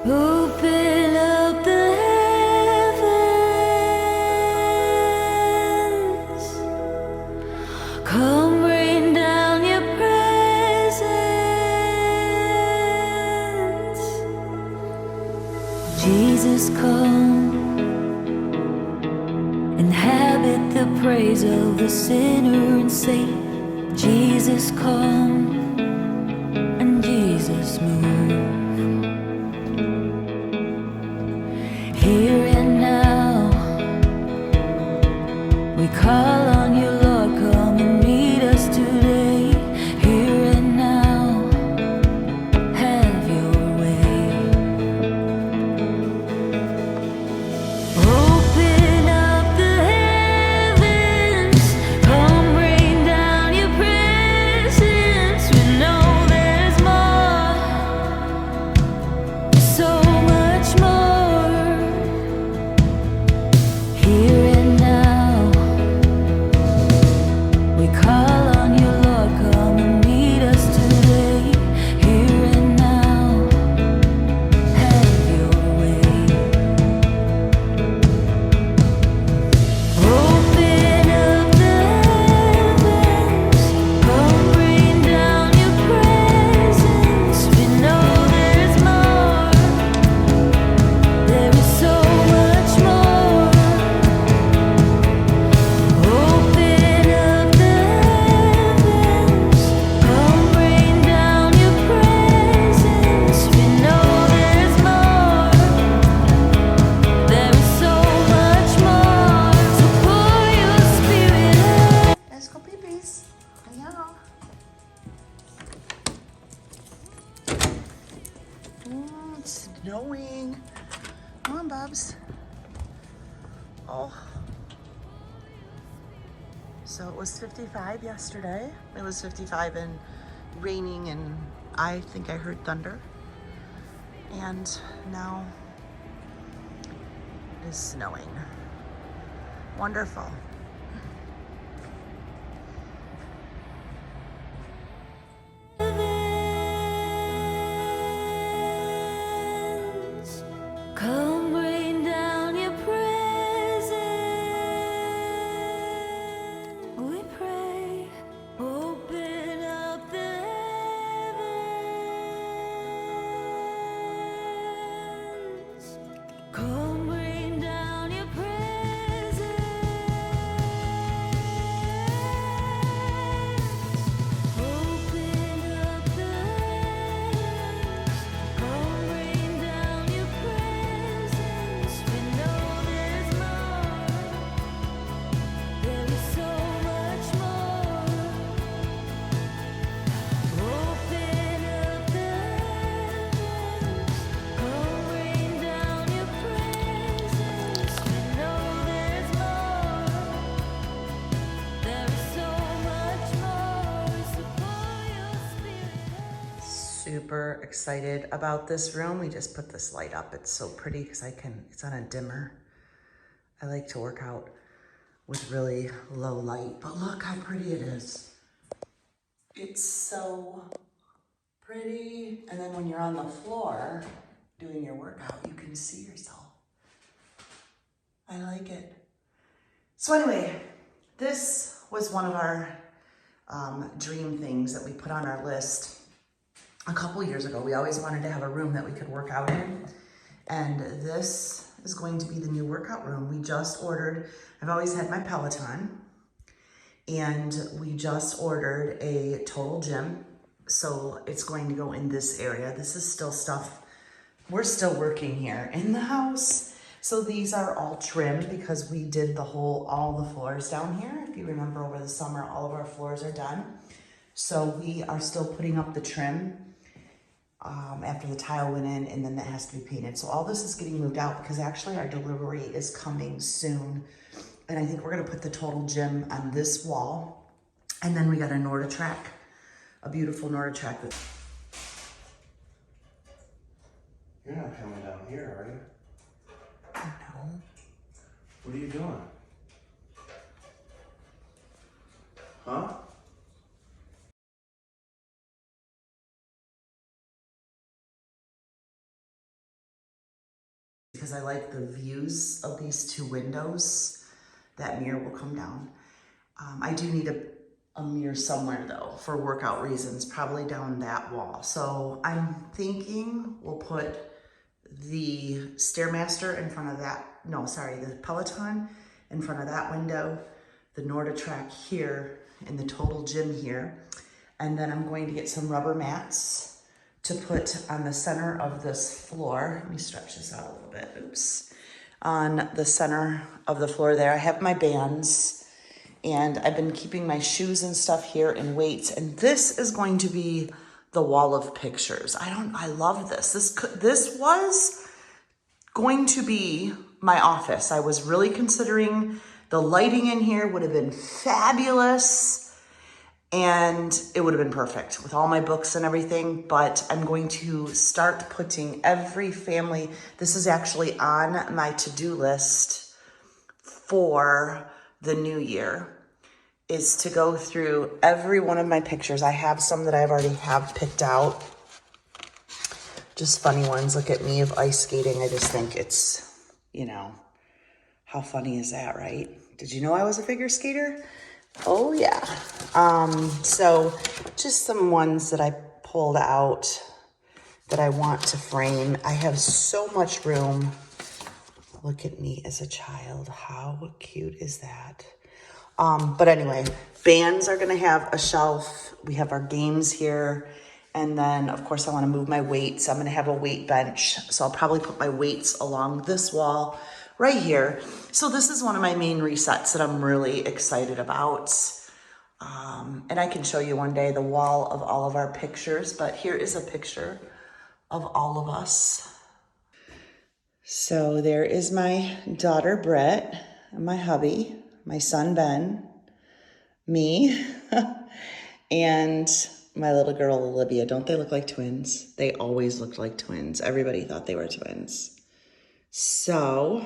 Open up the heavens, come rain down your presence. Jesus, come, inhabit the praise of the sinner and saint. Jesus, come, and Jesus, move. Here and now, we call on you, Lord, come and meet us today. Here and now, have your way. Open up the heavens, come rain down your presence. We know there's more, so much more. Here and now, we call on you, Lord, come and meet us today. Here and now, have your way. Open up the heavens, come rain down your presence. We know there's more, there is so much more. Open up the heavens, come rain down your presence. We know there's more, there is so much more. So pour your spirit out. Let's go pee-pees. Yeah. It's snowing. Come on, Bubs. Oh. So it was 55 yesterday. It was 55 and raining, and I think I heard thunder. And now it is snowing. Wonderful. Come rain down your presence. We pray, open up the heavens. Come rain down your presence. Open up the heavens. Come rain down your presence. We know there's more, there is so much more. Open up the heavens, come rain down your presence. We know there's more, there is so much more. So pour your spirit out. Super excited about this room. We just put this light up. It's so pretty because it's on a dimmer. I like to work out with really low light, but look how pretty it is. It's so pretty. And then when you're on the floor doing your workout, you can see yourself. I like it. So anyway, this was one of our dream things that we put on our list a couple years ago. We always wanted to have a room that we could work out in, and this is going to be the new workout room. We just ordered, I've always had my Peloton, and we just ordered a total gym. So it's going to go in this area. This is still stuff, we're still working here in the house. So these are all trim because we did all the floors down here. If you remember, over the summer, all of our floors are done. So we are still putting up the trim after the tile went in, and then that has to be painted. So all this is getting moved out because actually our delivery is coming soon. And I think we're gonna put the total gym on this wall. And then we got a NordiTrack, a beautiful NordiTrack. You're not coming down here, are you? No. What are you doing? Huh? because I like the views of these two windows. That mirror will come down. I do need a mirror somewhere though for workout reasons, probably down that wall. So I'm thinking we'll put the Stairmaster in front of that, no, sorry, the Peloton in front of that window, the NordiTrack here, and the Total Gym here. And then I'm going to get some rubber mats to put on the center of this floor. Let me stretch this out a little bit, oops. On the center of the floor there, I have my bands, and I've been keeping my shoes and stuff here and weights. And this is going to be the wall of pictures. I love this. This was going to be my office. I was really considering the lighting in here would have been fabulous and it would have been perfect with all my books and everything, but I'm going to start putting every family, this is actually on my to-do list for the new year, is to go through every one of my pictures. I have some that I've already have picked out. Just funny ones. Look at me of ice skating. I just think it's, you know, how funny is that, right? Did you know I was a figure skater? Oh yeah. So just some ones that I pulled out that I want to frame. I have so much room. Look at me as a child. How cute is that? But anyway, bands are going to have a shelf. We have our games here. And then, of course, I want to move my weights. I'm going to have a weight bench. So I'll probably put my weights along this wall right here. So this is one of my main resets that I'm really excited about. And I can show you one day the wall of all of our pictures. But here is a picture of all of us. So there is my daughter, Brett, and my hubby, my son, Ben, me, and my little girl, Olivia. Don't they look like twins? They always looked like twins. Everybody thought they were twins. So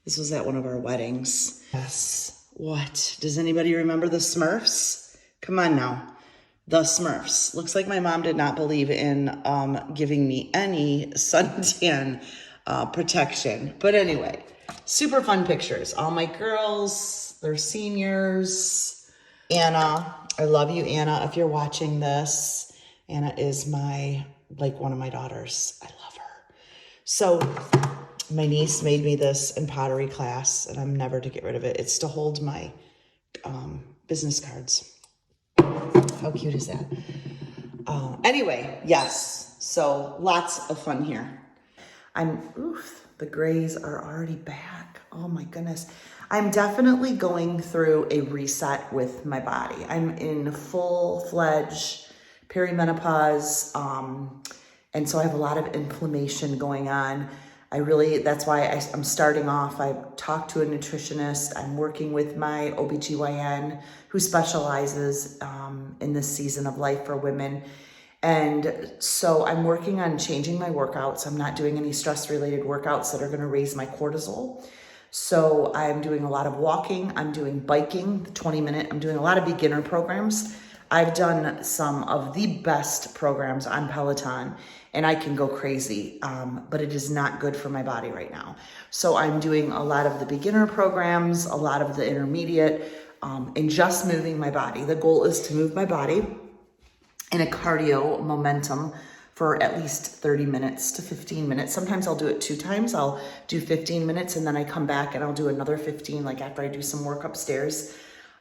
this was at one of our weddings. Yes. What? Does anybody remember the Smurfs? Come on now. The Smurfs. Looks like my mom did not believe in giving me any suntan protection. But anyway, super fun pictures. All my girls, they're seniors. Anna, I love you, Anna, if you're watching this. Anna is one of my daughters. I love her. So my niece made me this in pottery class, and I'm never to get rid of it. It's to hold my business cards. How cute is that? Anyway, yes. So lots of fun here. The grays are already back. Oh my goodness. I'm definitely going through a reset with my body. I'm in full-fledged perimenopause. And so I have a lot of inflammation going on. That's why I'm starting off. I talked to a nutritionist. I'm working with my OBGYN who specializes in this season of life for women. And so I'm working on changing my workouts. I'm not doing any stress-related workouts that are going to raise my cortisol. So I'm doing a lot of walking. I'm doing biking, 20-minute. I'm doing a lot of beginner programs. I've done some of the best programs on Peloton, and I can go crazy, but it is not good for my body right now. So I'm doing a lot of the beginner programs, a lot of the intermediate, and just moving my body. The goal is to move my body in a cardio momentum for at least 30 minutes to 15 minutes. Sometimes I'll do it 2 times. I'll do 15 minutes and then I come back and I'll do another 15, like after I do some work upstairs.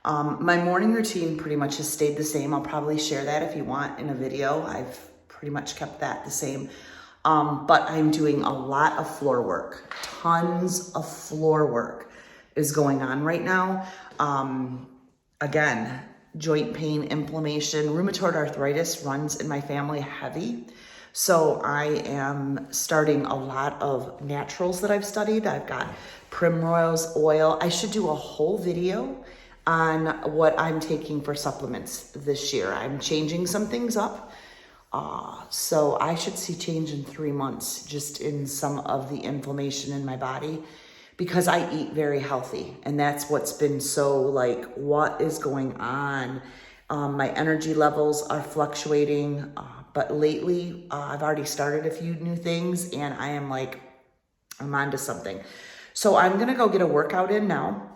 My morning routine pretty much has stayed the same. I'll probably share that if you want in a video. I've pretty much kept that the same. But I'm doing a lot of floor work. Tons of floor work is going on right now. Again, joint pain, inflammation, rheumatoid arthritis runs in my family heavy. So I am starting a lot of naturals that I've studied. I've got primrose oil. I should do a whole video on what I'm taking for supplements this year. I'm changing some things up. So I should see change in 3 months just in some of the inflammation in my body because I eat very healthy. And that's what's been so like, what is going on? My energy levels are fluctuating. But lately I've already started a few new things and I am like I'm on to something. So I'm going to go get a workout in now.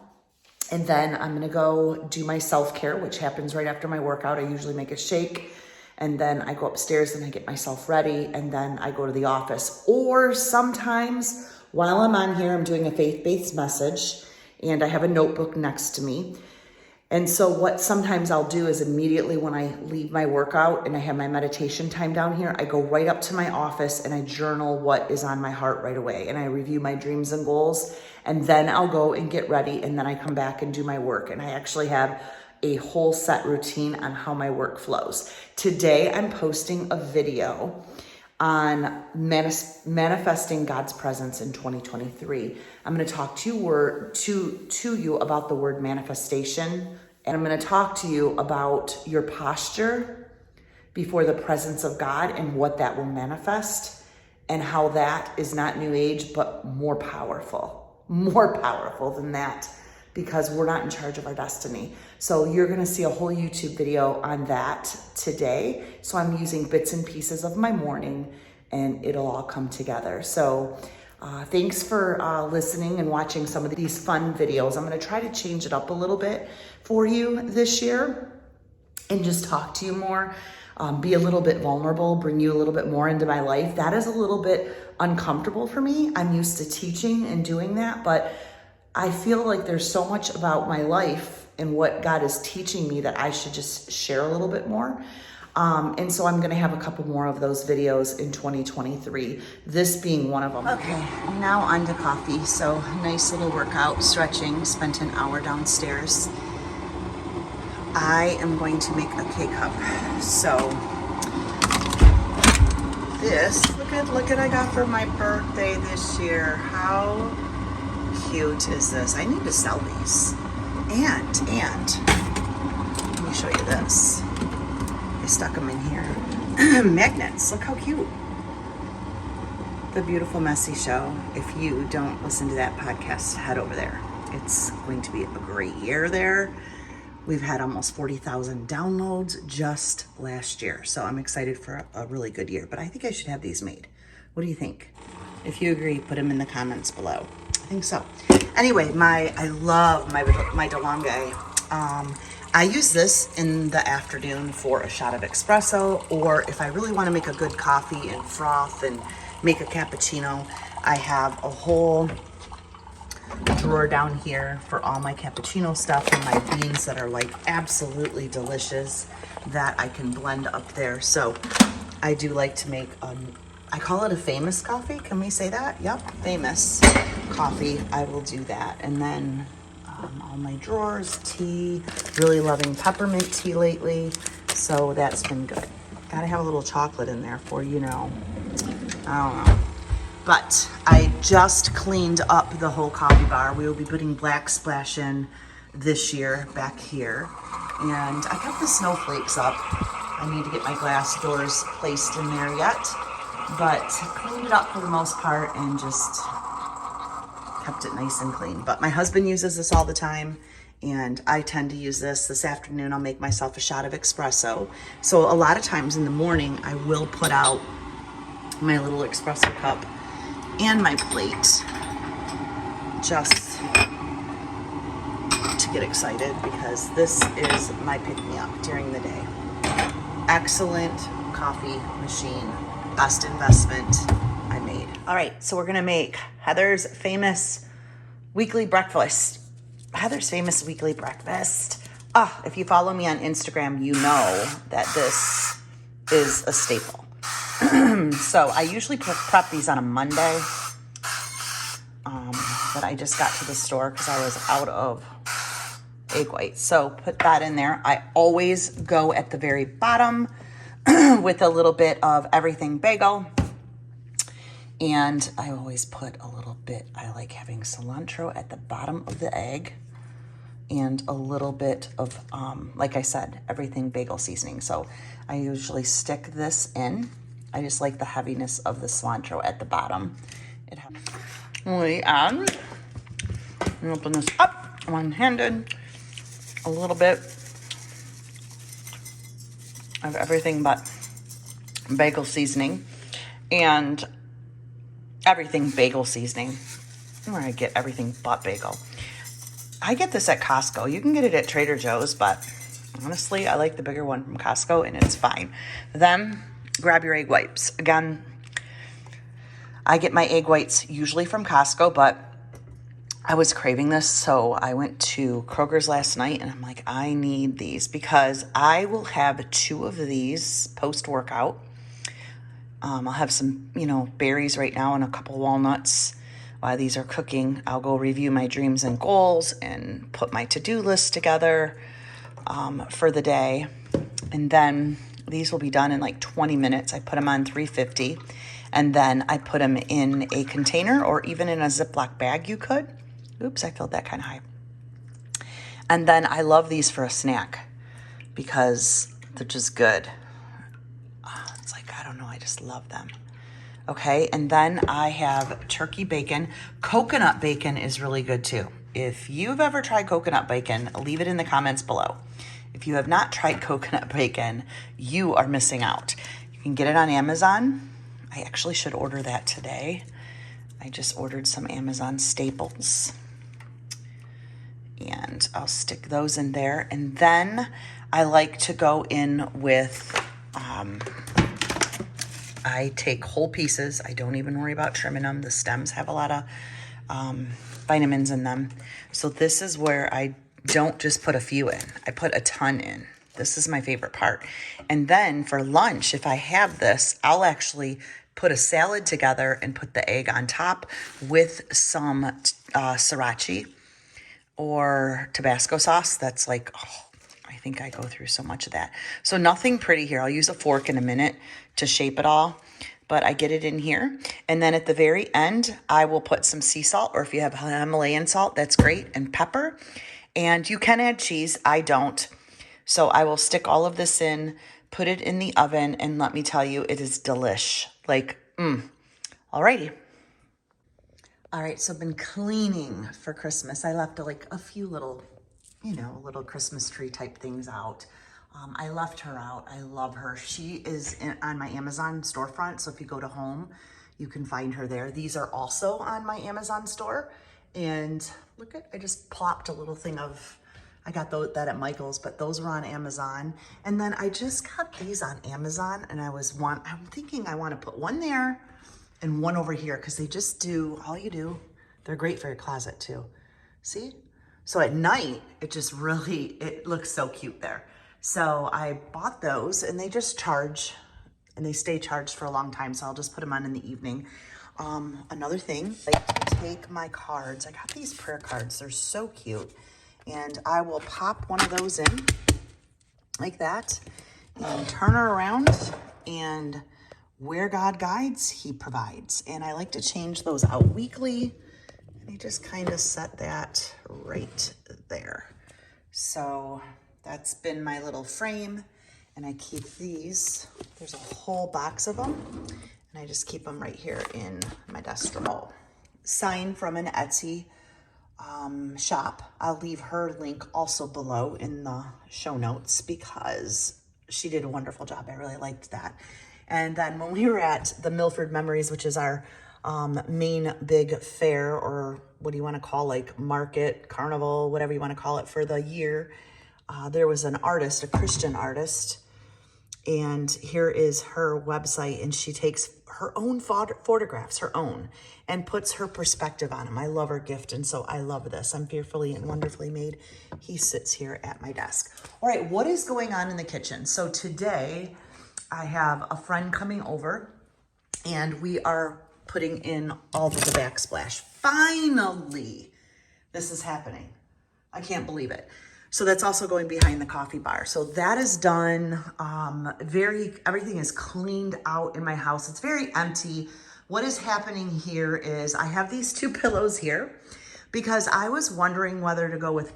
And then I'm going to go do my self-care, which happens right after my workout. I usually make a shake. And then I go upstairs and I get myself ready. And then I go to the office. Or sometimes while I'm on here, I'm doing a faith-based message. And I have a notebook next to me. And so what sometimes I'll do is immediately when I leave my workout and I have my meditation time down here, I go right up to my office and I journal what is on my heart right away. And I review my dreams and goals. And then I'll go and get ready. And then I come back and do my work. And I actually have a whole set routine on how my work flows. Today, I'm posting a video on manifesting God's presence in 2023. I'm going to talk to you about the word manifestation, and I'm going to talk to you about your posture before the presence of God and what that will manifest, and how that is not new age, but more powerful than that, because we're not in charge of our destiny. So you're going to see a whole YouTube video on that today. So I'm using bits and pieces of my morning and it'll all come together. So thanks for listening and watching some of these fun videos. I'm going to try to change it up a little bit for you this year and just talk to you more, be a little bit vulnerable, bring you a little bit more into my life. That is a little bit uncomfortable for me. I'm used to teaching and doing that, but I feel like there's so much about my life and what God is teaching me that I should just share a little bit more. And so I'm going to have a couple more of those videos in 2023, this being one of them. Okay, now on to coffee. So nice little workout, stretching, spent an hour downstairs. I am going to make a K-cup. So this, look at I got for my birthday this year. How cute is this? I need to sell these. And let me show you this. I stuck them in here. Magnets, look how cute. The Beautiful Messy Show. If you don't listen to that podcast, head over there. It's going to be a great year there. We've had almost 40,000 downloads just last year. So I'm excited for a really good year, but I think I should have these made. What do you think? If you agree, put them in the comments below. I think so. Anyway, I love my DeLonghi. I use this in the afternoon for a shot of espresso, or if I really want to make a good coffee and froth and make a cappuccino, I have a whole drawer down here for all my cappuccino stuff and my beans that are like absolutely delicious that I can blend up there. So I do like to make I call it a famous coffee. Can we say that? Yep, famous coffee. I will do that. And then all my drawers, tea, really loving peppermint tea lately. So that's been good. Gotta have a little chocolate in there for, I don't know. But I just cleaned up the whole coffee bar. We will be putting Black Splash in this year back here. And I got the snowflakes up. I need to get my glass doors placed in there yet. But cleaned it up for the most part and just kept it nice and clean. But my husband uses this all the time, and I tend to use this afternoon. I'll make myself a shot of espresso. So a lot of times in the morning, I will put out my little espresso cup and my plate just to get excited, because this is my pick-me-up during the day. Excellent coffee machine. Best investment I made. All right, so we're gonna make Heather's famous weekly breakfast. Heather's famous weekly breakfast. If you follow me on Instagram, you know that this is a staple. So I usually prep these on a Monday, but I just got to the store because I was out of egg whites. So put that in there. I always go at the very bottom with a little bit of everything bagel. And I always put a little bit, I like having cilantro at the bottom of the egg and a little bit of, like I said, everything bagel seasoning. So I usually stick this in. I just like the heaviness of the cilantro at the bottom. We add, open this up one-handed, a little bit of everything but bagel seasoning. And everything bagel seasoning. Where I get everything but bagel. I get this at Costco. You can get it at Trader Joe's, but honestly, I like the bigger one from Costco, and it's fine. Then grab your egg whites. Again, I get my egg whites usually from Costco, but I was craving this, so I went to Kroger's last night, and I'm like, I need these because I will have 2 of these post-workout. I'll have some, berries right now and a couple walnuts. While these are cooking, I'll go review my dreams and goals and put my to-do list together for the day. And then these will be done in like 20 minutes. I put them on 350, and then I put them in a container or even in a Ziploc bag you could. Oops, I filled that kind of high. And then I love these for a snack because they're just good. It's like, I don't know, I just love them. Okay, and then I have turkey bacon. Coconut bacon is really good too. If you've ever tried coconut bacon, leave it in the comments below. If you have not tried coconut bacon, you are missing out. You can get it on Amazon. I actually should order that today. I just ordered some Amazon staples. And I'll stick those in there. And then I like to go in with, I take whole pieces. I don't even worry about trimming them. The stems have a lot of vitamins in them. So this is where I don't just put a few in. I put a ton in. This is my favorite part. And then for lunch, if I have this, I'll actually put a salad together and put the egg on top with some sriracha or Tabasco sauce. That's like, I think I go through so much of that. So nothing pretty here. I'll use a fork in a minute to shape it all, but I get it in here. And then at the very end, I will put some sea salt, or if you have Himalayan salt, that's great, and pepper. And you can add cheese. I don't. So I will stick all of this in, put it in the oven, and let me tell you, it is delish. Like, alrighty. All right, so I've been cleaning for Christmas. I left like a few little, little Christmas tree type things out. I left her out. I love her. She is on my Amazon storefront. So if you go to home, you can find her there. These are also on my Amazon store. And look I just plopped a little thing of, I got that at Michael's, but those were on Amazon. And then I just got these on Amazon, and I'm thinking I want to put one there and one over here, because they just do all you do. They're great for your closet too. See? So at night, it looks so cute there. So I bought those, and they just charge, and they stay charged for a long time. So I'll just put them on in the evening. Another thing, I like to take my cards. I got these prayer cards. They're so cute. And I will pop one of those in like that and turn her around, and where God guides, he provides. And I like to change those out weekly. And I just kind of set that right there. So that's been my little frame. And I keep these. There's a whole box of them. And I just keep them right here in my desk drawer. Sign from an Etsy shop. I'll leave her link also below in the show notes because she did a wonderful job. I really liked that. And then when we were at the Milford Memories, which is our main big fair, or what do you want to call, like market, carnival, whatever you want to call it for the year, there was an artist, a Christian artist, and here is her website, and she takes her own photographs, her own, and puts her perspective on them. I love her gift, and so I love this. I'm fearfully and wonderfully made. He sits here at my desk. All right, what is going on in the kitchen? So today I have a friend coming over, and we are putting in all of the backsplash. Finally, this is happening. I can't believe it. So that's also going behind the coffee bar. So that is done. Everything is cleaned out in my house. It's very empty. What is happening here is I have these two pillows here because I was wondering whether to go with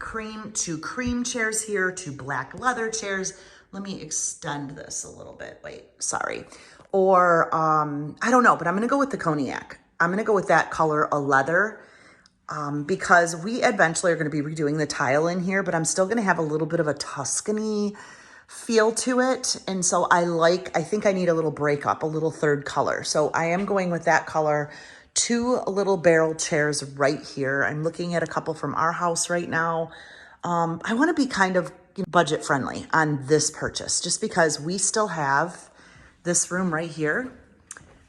two cream chairs here, two black leather chairs. Let me extend this a little bit. Wait, sorry. Or I don't know, but I'm gonna go with the cognac. I'm gonna go with that color, a leather. Because we eventually are going to be redoing the tile in here, but I'm still going to have a little bit of a Tuscany feel to it. And so I think I need a little breakup, a little third color. So I am going with that color 2 little barrel chairs right here. I'm looking at a couple from our house right now. I want to be kind of budget friendly on this purchase, just because we still have this room right here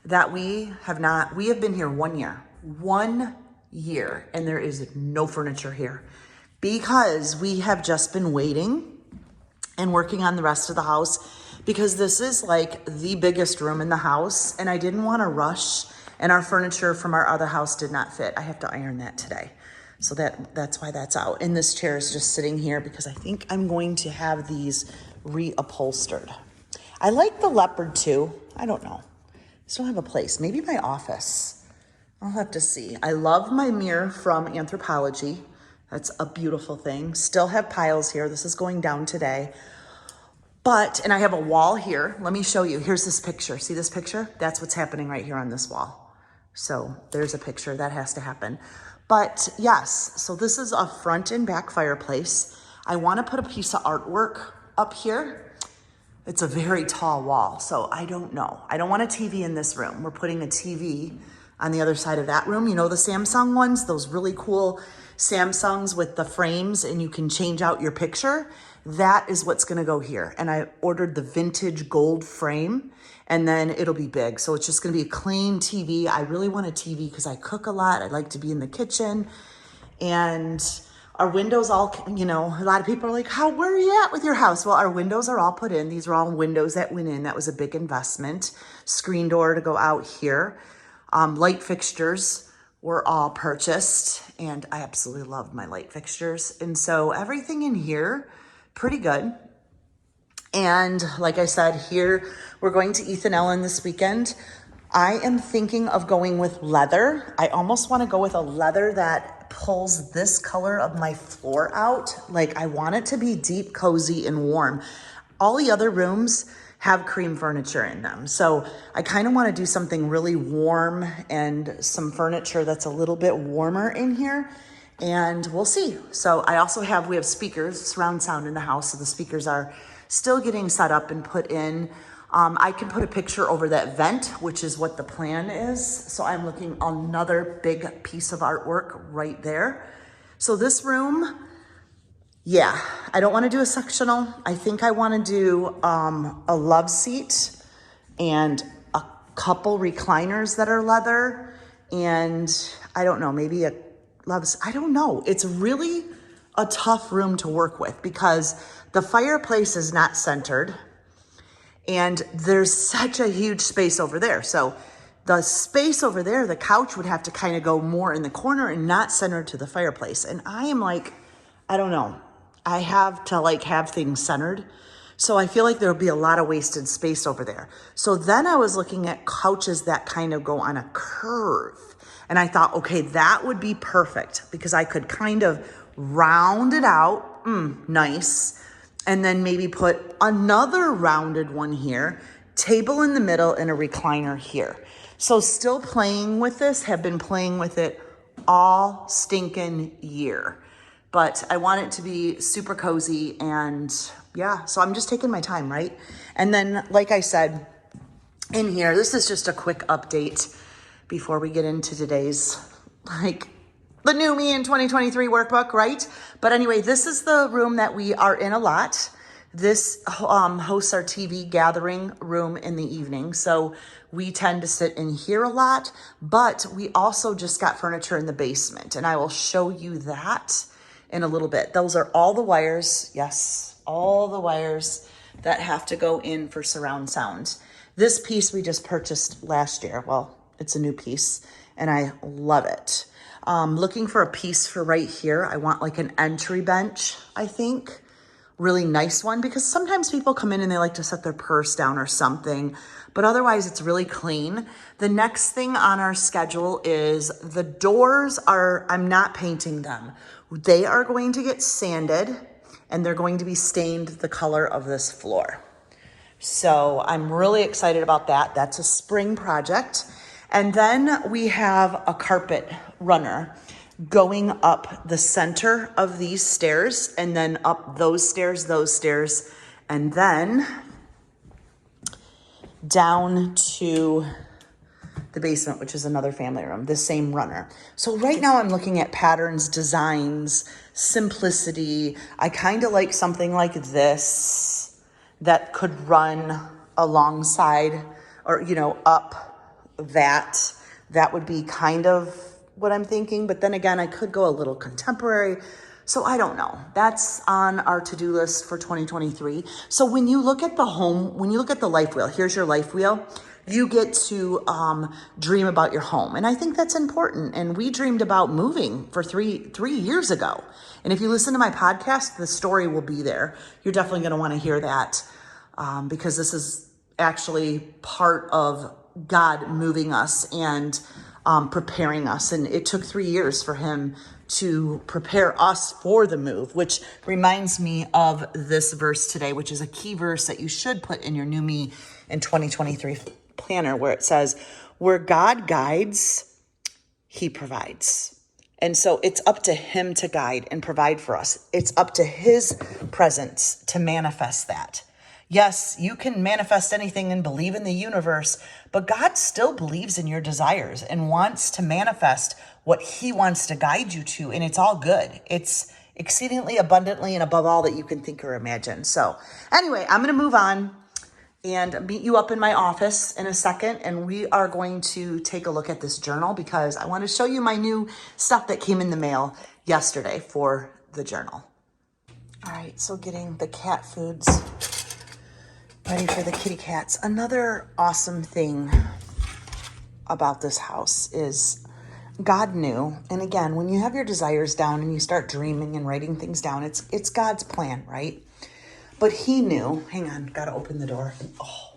that we have been here 1 year, 1 year, and there is no furniture here because we have just been waiting and working on the rest of the house, because this is like the biggest room in the house and I didn't want to rush, and our furniture from our other house did not fit. I have to iron that today. So that's why that's out. And this chair is just sitting here because I think I'm going to have these reupholstered. I like the leopard too. I don't know. I still have a place. Maybe my office. I'll have to see. I love my mirror from Anthropologie. That's a beautiful thing. Still have piles here. This is going down today. And I have a wall here. Let me show you. Here's this picture. See this picture? That's what's happening right here on this wall. So there's a picture that has to happen. But yes, so this is a front and back fireplace. I want to put a piece of artwork up here. It's a very tall wall, so I don't know. I don't want a TV in this room. We're putting a TV on the other side of that room. You know the Samsung ones, those really cool Samsungs with the frames and you can change out your picture? That is what's gonna go here. And I ordered the vintage gold frame, and then it'll be big. So it's just gonna be a clean TV. I really want a TV because I cook a lot. I like to be in the kitchen. And our windows all, you know, a lot of people are like, where are you at with your house? Well, our windows are all put in. These are all windows that went in. That was a big investment. Screen door to go out here. Light fixtures were all purchased, and I absolutely love my light fixtures. And so everything in here, pretty good. And like I said, here we're going to Ethan Allen this weekend. I am thinking of going with leather. I almost want to go with a leather that pulls this color of my floor out. Like, I want it to be deep, cozy, and warm. All the other rooms have cream furniture in them. So I kind of want to do something really warm and some furniture that's a little bit warmer in here. And we'll see. So we have speakers, surround sound in the house. So the speakers are still getting set up and put in. I can put a picture over that vent, which is what the plan is. So I'm looking another big piece of artwork right there. So this room, yeah, I don't want to do a sectional. I think I want to do a love seat and a couple recliners that are leather. And I don't know, maybe I don't know. It's really a tough room to work with because the fireplace is not centered and there's such a huge space over there. So the space over there, the couch would have to kind of go more in the corner and not centered to the fireplace. And I am like, I don't know. I have to have things centered. So I feel like there'll be a lot of wasted space over there. So then I was looking at couches that kind of go on a curve. And I thought, okay, that would be perfect because I could kind of round it out, nice. And then maybe put another rounded one here, table in the middle, and a recliner here. So still playing with this, have been playing with it all stinking year. But I want it to be super cozy, and yeah, so I'm just taking my time, right? And then, like I said, in here, this is just a quick update before we get into today's, the new me in 2023 workbook, right? But anyway, this is the room that we are in a lot. This hosts our TV gathering room in the evening. So we tend to sit in here a lot, but we also just got furniture in the basement, and I will show you that in a little bit. Those are all the wires. Yes, all the wires that have to go in for surround sound. This piece we just purchased last year. Well, it's a new piece and I love it. Looking for a piece for right here. I want an entry bench, I think. Really nice one, because sometimes people come in and they like to set their purse down or something, but otherwise it's really clean. The next thing on our schedule is the doors I'm not painting them. They are going to get sanded and they're going to be stained the color of this floor. So I'm really excited about that. That's a spring project. And then we have a carpet runner going up the center of these stairs, and then up those stairs, and then down to the basement, which is another family room, the same runner. So right now I'm looking at patterns, designs, simplicity. I kind of like something like this that could run alongside or, up that. That would be kind of what I'm thinking. But then again, I could go a little contemporary. So I don't know. That's on our to-do list for 2023. So when you look at the home, when you look at the life wheel, here's your life wheel. You get to dream about your home. And I think that's important. And we dreamed about moving for three years ago. And if you listen to my podcast, the story will be there. You're definitely going to want to hear that because this is actually part of God moving us and preparing us. And it took 3 years for him to prepare us for the move, which reminds me of this verse today, which is a key verse that you should put in your New Me in 2023 planner, where it says, where God guides, he provides. And so it's up to him to guide and provide for us. It's up to his presence to manifest that. Yes, you can manifest anything and believe in the universe, but God still believes in your desires and wants to manifest what he wants to guide you to. And it's all good. It's exceedingly abundantly and above all that you can think or imagine. So anyway, I'm going to move on and meet you up in my office in a second. And we are going to take a look at this journal because I want to show you my new stuff that came in the mail yesterday for the journal. All right, so getting the cat foods ready for the kitty cats. Another awesome thing about this house is God knew. And again, when you have your desires down and you start dreaming and writing things down, it's God's plan, right? But he knew, hang on, gotta open the door. Oh,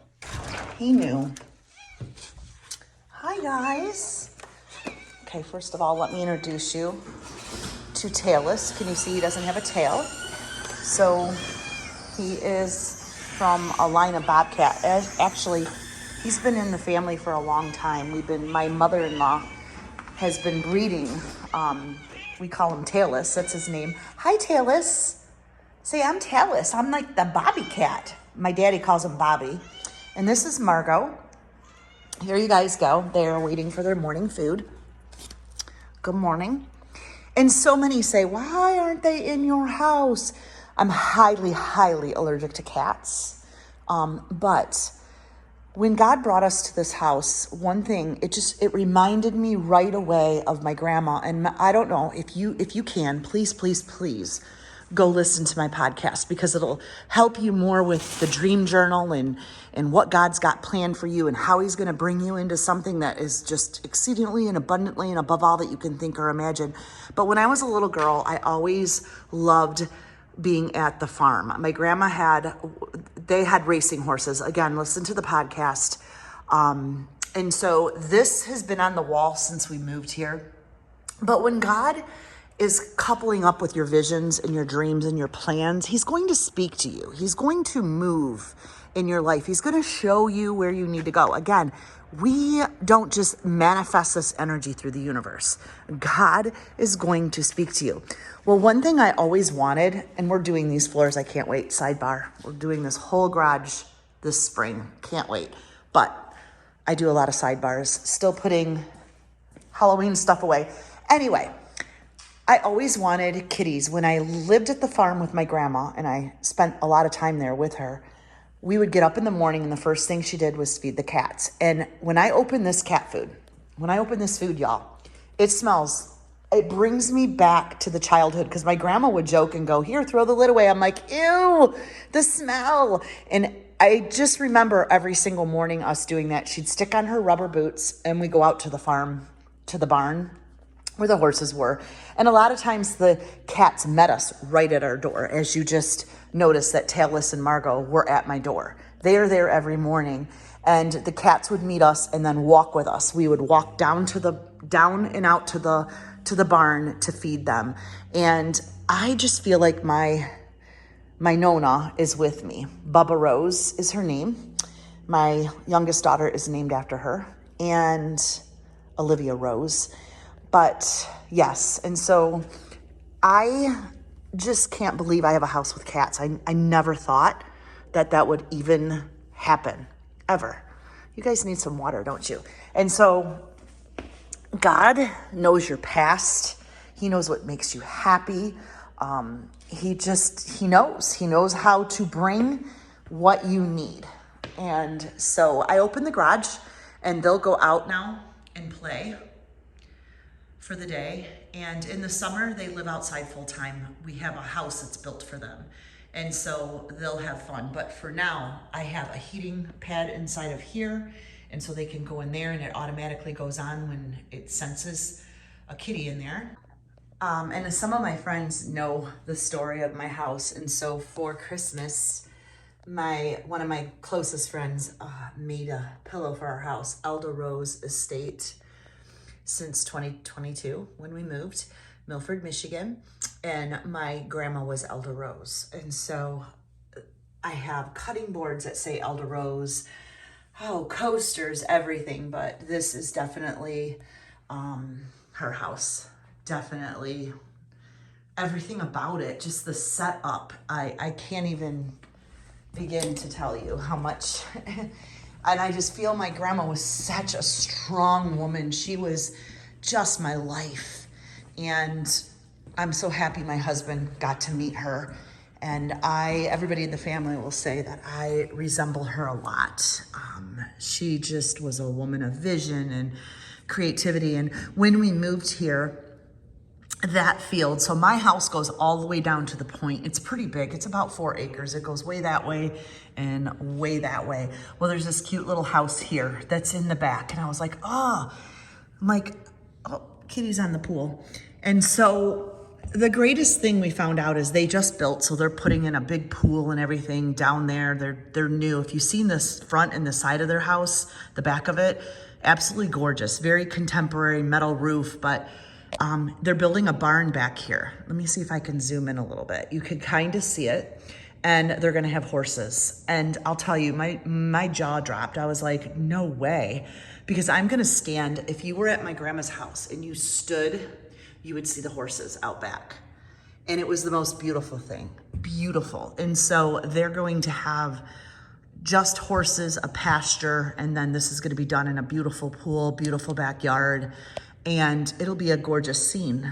he knew. Hi guys. Okay, first of all, let me introduce you to Tailless. Can you see he doesn't have a tail? So he is from a line of bobcat. Actually, he's been in the family for a long time. My mother-in-law has been breeding. We call him Tailless. That's his name. Hi, Tailless. Say, I'm Tailless. I'm like the Bobby cat. My daddy calls him Bobby. And this is Margot. Here you guys go. They're waiting for their morning food. Good morning. And so many say, why aren't they in your house? I'm highly, highly allergic to cats. But when God brought us to this house, one thing, it reminded me right away of my grandma. And I don't know if you can, please, please, please go listen to my podcast because it'll help you more with the dream journal and what God's got planned for you and how he's going to bring you into something that is just exceedingly and abundantly and above all that you can think or imagine. But when I was a little girl, I always loved being at the farm. My grandma had racing horses. Again, listen to the podcast. And so this has been on the wall since we moved here. But when God is coupling up with your visions and your dreams and your plans, he's going to speak to you. He's going to move in your life. He's going to show you where you need to go. Again, we don't just manifest this energy through the universe. God is going to speak to you. Well, one thing I always wanted, and we're doing these floors, I can't wait, sidebar. We're doing this whole garage this spring. Can't wait. But I do a lot of sidebars, still putting Halloween stuff away. Anyway, I always wanted kitties. When I lived at the farm with my grandma, and I spent a lot of time there with her, we would get up in the morning and the first thing she did was feed the cats. And when I open this food, y'all, it brings me back to the childhood because my grandma would joke and go, here, throw the lid away. I'm like, ew, the smell. And I just remember every single morning us doing that. She'd stick on her rubber boots and we go out to the farm, to the barn where the horses were. And a lot of times the cats met us right at our door. As you just noticed that Tailless and Margot were at my door. They are there every morning. And the cats would meet us and then walk with us. We would walk down and out to the barn to feed them. And I just feel like my Nona is with me. Bubba Rose is her name. My youngest daughter is named after her. And Olivia Rose. But yes, and so I just can't believe I have a house with cats. I never thought that would even happen, ever. you guys need some water, don't you? And so God knows your past. He knows what makes you happy. He knows how to bring what you need. And so I open the garage and they'll go out now and play for the day. And in the summer, they live outside full time. We have a house that's built for them. And so they'll have fun. But for now, I have a heating pad inside of here. And so they can go in there and it automatically goes on when it senses a kitty in there. And some of my friends know the story of my house. And so for Christmas, one of my closest friends made a pillow for our house, Elder Rose Estate, since 2022 when we moved, Milford, Michigan. And my grandma was Elder Rose. And so I have cutting boards that say Elder Rose, coasters, everything. But this is definitely her house. Definitely everything about it, just the setup. I can't even begin to tell you how much. And I just feel my grandma was such a strong woman. She was just my life. And I'm so happy my husband got to meet her. And everybody in the family will say that I resemble her a lot. She just was a woman of vision and creativity. And when we moved here, that field, so my house goes all the way down to the point. It's pretty big. It's about 4 acres. It goes way that way and way that way. Well, there's this cute little house here that's in the back. And I was like, Kitty's on the pool. And so the greatest thing we found out is they just built, so they're putting in a big pool and everything down there. They're new. If you've seen this front and the side of their house, the back of it, absolutely gorgeous. Very contemporary metal roof, but they're building a barn back here. Let me see if I can zoom in a little bit. You could kind of see it. And they're going to have horses. And I'll tell you, my jaw dropped. I was like, no way. Because I'm going to stand, if you were at my grandma's house and you stood, you would see the horses out back. And it was the most beautiful thing. Beautiful. And so they're going to have just horses, a pasture, and then this is going to be done in a beautiful pool, beautiful backyard. And it'll be a gorgeous scene.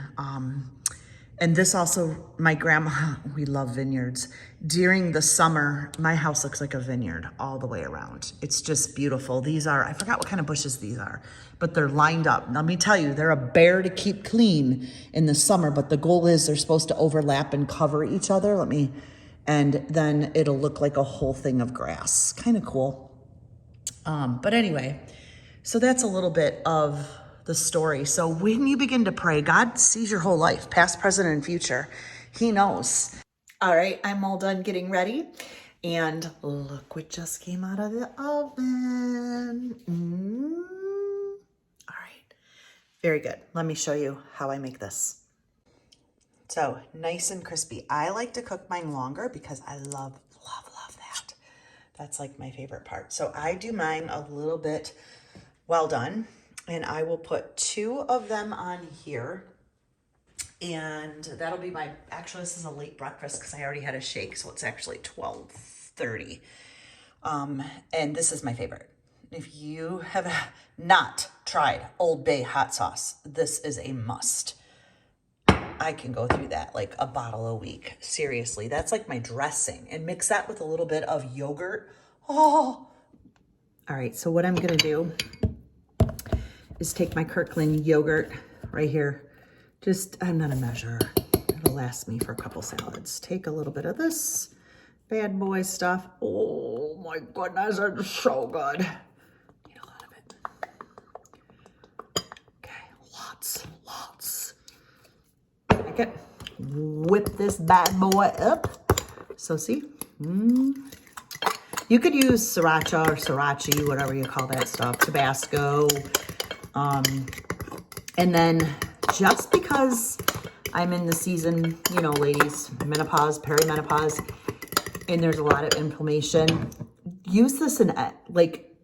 And this also, my grandma, we love vineyards. During the summer, my house looks like a vineyard all the way around. It's just beautiful. These are, I forgot what kind of bushes these are, but they're lined up. Let me tell you, they're a bear to keep clean in the summer, but the goal is they're supposed to overlap and cover each other. And then it'll look like a whole thing of grass. Kind of cool. But anyway, so that's a little bit of the story. So when you begin to pray, God sees your whole life, past, present, and future. He knows. All right, I'm all done getting ready. And look what just came out of the oven. All right, very good. Let me show you how I make this. So nice and crispy. I like to cook mine longer because I love that. That's like my favorite part. So I do mine a little bit well done. And I will put 2 of them on here. And that'll be actually this is a late breakfast because I already had a shake. So it's actually 12:30. And this is my favorite. If you have not tried Old Bay hot sauce, this is a must. I can go through that like a bottle a week. Seriously, that's like my dressing. And mix that with a little bit of yogurt. Oh. All right, so what I'm going to do is take my Kirkland yogurt right here. I'm not a measure. It'll last me for a couple salads. Take a little bit of this bad boy stuff. Oh my goodness, it's so good. Need a lot of it. Okay, lots. Like it. Whip this bad boy up. So see? You could use sriracha or sriracha, whatever you call that stuff. Tabasco. And then just because I'm in the season, you know, ladies, menopause, perimenopause, and there's a lot of inflammation, use this in like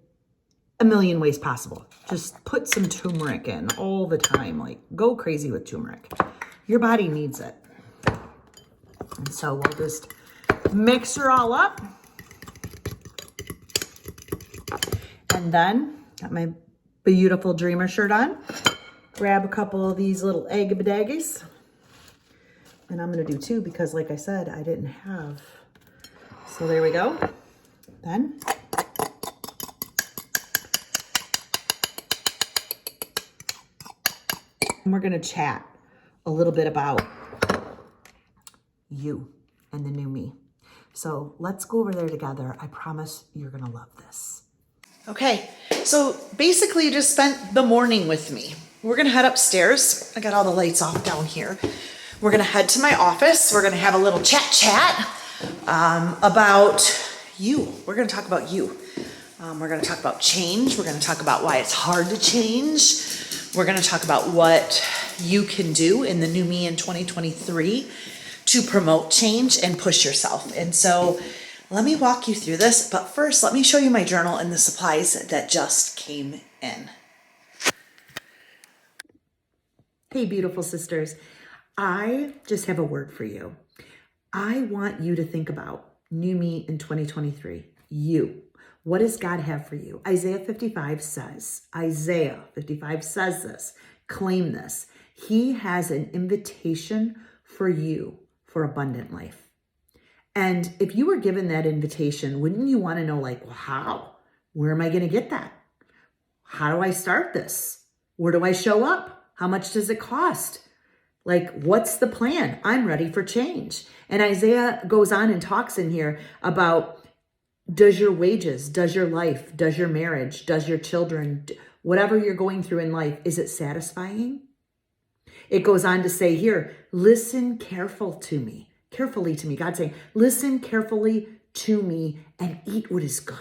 a million ways possible. Just put some turmeric in all the time. Like go crazy with turmeric. Your body needs it. And so we'll just mix her all up. And then, got my beautiful dreamer shirt on. Grab a couple of these little egg badaggies. And I'm gonna do 2 because like I said, I didn't have. So there we go. Then, and we're gonna chat a little bit about you and the new me. So let's go over there together. I promise you're gonna love this. Okay, so basically you just spent the morning with me. We're gonna head upstairs. I got all the lights off down here. We're gonna head to my office. We're gonna have a little chat about you. We're gonna talk about you. We're gonna talk about change. We're gonna talk about why it's hard to change. We're gonna talk about what you can do in the new me in 2023 to promote change and push yourself. And so let me walk you through this, but first let me show you my journal and the supplies that just came in. Hey, beautiful sisters. I just have a word for you. I want you to think about new me in 2023. You. What does God have for you? Isaiah 55 says this. Claim this. He has an invitation for you for abundant life. And if you were given that invitation, wouldn't you want to know, like, well, how? Where am I going to get that? How do I start this? Where do I show up? How much does it cost? Like, what's the plan? I'm ready for change. And Isaiah goes on and talks in here about, does your wages, does your life, does your marriage, does your children, whatever you're going through in life, is it satisfying? It goes on to say here, listen carefully to me. God's saying, listen carefully to me and eat what is good.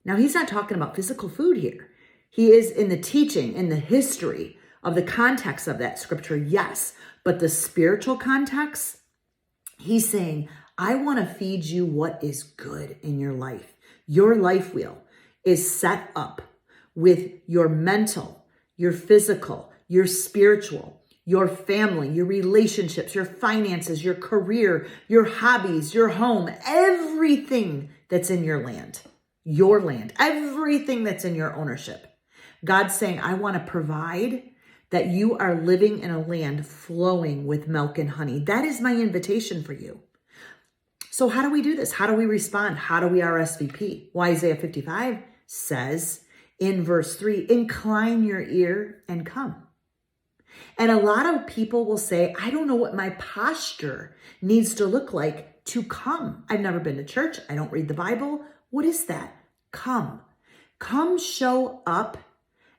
Now, he's not talking about physical food here. He is in the teaching, in the history of the context of that scripture, yes. But the spiritual context, he's saying, I want to feed you what is good in your life. Your life wheel is set up with your mental, your physical, your spiritual, your family, your relationships, your finances, your career, your hobbies, your home, everything that's in your land, everything that's in your ownership. God's saying, I want to provide that you are living in a land flowing with milk and honey. That is my invitation for you. So how do we do this? How do we respond? How do we RSVP? Well, Isaiah 55 says in verse 3, incline your ear and come. And a lot of people will say, I don't know what my posture needs to look like to come. I've never been to church. I don't read the Bible. What is that? Come. Come show up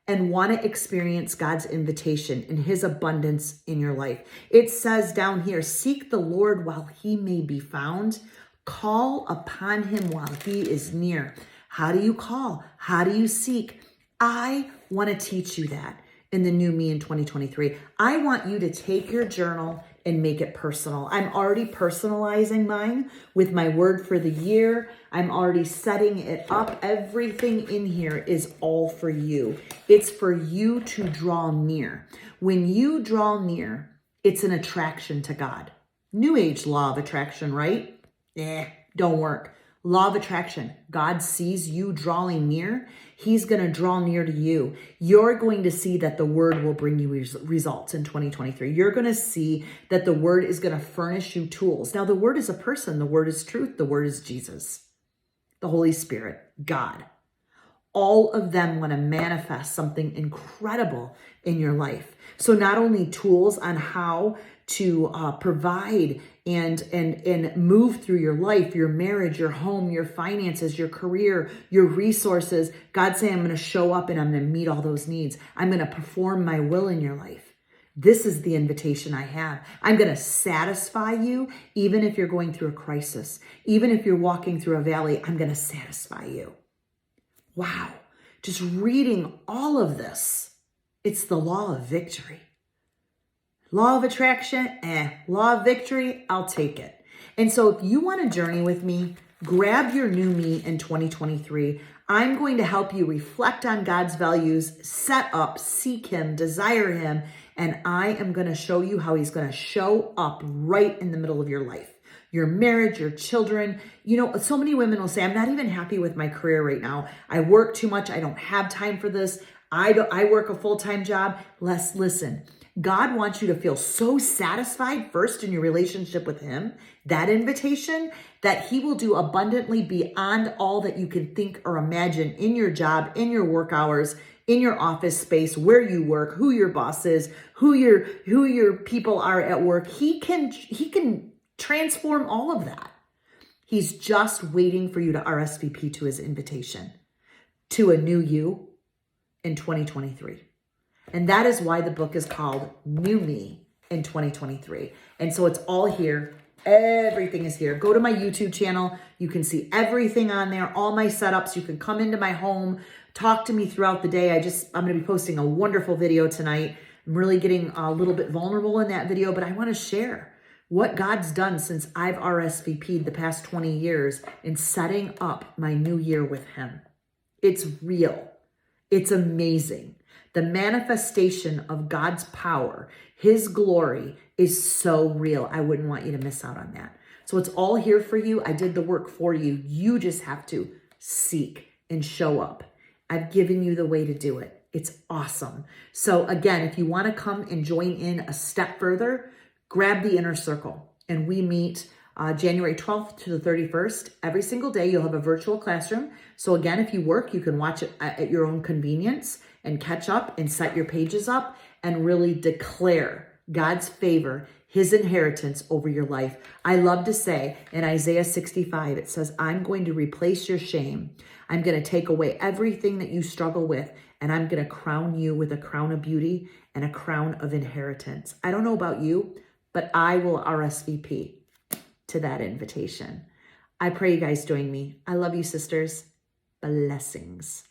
and want to experience God's invitation and his abundance in your life. It says down here, seek the Lord while he may be found. Call upon him while he is near. How do you call? How do you seek? I want to teach you that in the new me in 2023. I want you to take your journal and make it personal. I'm already personalizing mine with my word for the year. I'm already setting it up. Everything in here is all for you. It's for you to draw near. When you draw near, it's an attraction to God. New Age law of attraction, right? Don't work. Law of attraction. God sees you drawing near. He's going to draw near to you. You're going to see that the word will bring you results in 2023. You're going to see that the word is going to furnish you tools. Now, the word is a person. The word is truth. The word is Jesus, the Holy Spirit, God. All of them want to manifest something incredible in your life. So not only tools on how to provide and move through your life, your marriage, your home, your finances, your career, your resources. God's saying, I'm going to show up and I'm going to meet all those needs. I'm going to perform my will in your life. This is the invitation I have. I'm going to satisfy you even if you're going through a crisis. Even if you're walking through a valley, I'm going to satisfy you. Wow. Just reading all of this, it's the law of victory. Law of attraction, law of victory, I'll take it. And so if you want to journey with me, grab your new me in 2023. I'm going to help you reflect on God's values, set up, seek him, desire him, and I am going to show you how he's going to show up right in the middle of your life. your marriage, your children. You know, so many women will say, I'm not even happy with my career right now. I work too much. I don't have time for this. I work a full-time job. Listen, God wants you to feel so satisfied first in your relationship with him, that invitation, that he will do abundantly beyond all that you can think or imagine in your job, in your work hours, in your office space, where you work, who your boss is, who your people are at work. He can transform all of that. He's just waiting for you to RSVP to his invitation to a new you in 2023. And that is why the book is called New Me in 2023. And so it's all here. Everything is here. Go to my YouTube channel. You can see everything on there, all my setups. You can come into my home, talk to me throughout the day. I'm going to be posting a wonderful video tonight. I'm really getting a little bit vulnerable in that video, but I want to share what God's done since I've RSVP'd the past 20 years in setting up my new year with him. It's real. It's amazing. The manifestation of God's power, his glory is so real. I wouldn't want you to miss out on that. So it's all here for you. I did the work for you. You just have to seek and show up. I've given you the way to do it. It's awesome. So again, if you want to come and join in a step further, grab the inner circle. And we meet January 12th to the 31st. Every single day, you'll have a virtual classroom. So again, if you work, you can watch it at your own convenience and catch up and set your pages up and really declare God's favor, his inheritance over your life. I love to say in Isaiah 65, it says, I'm going to replace your shame. I'm going to take away everything that you struggle with, and I'm going to crown you with a crown of beauty and a crown of inheritance. I don't know about you, but I will RSVP to that invitation. I pray you guys join me. I love you, sisters. Blessings.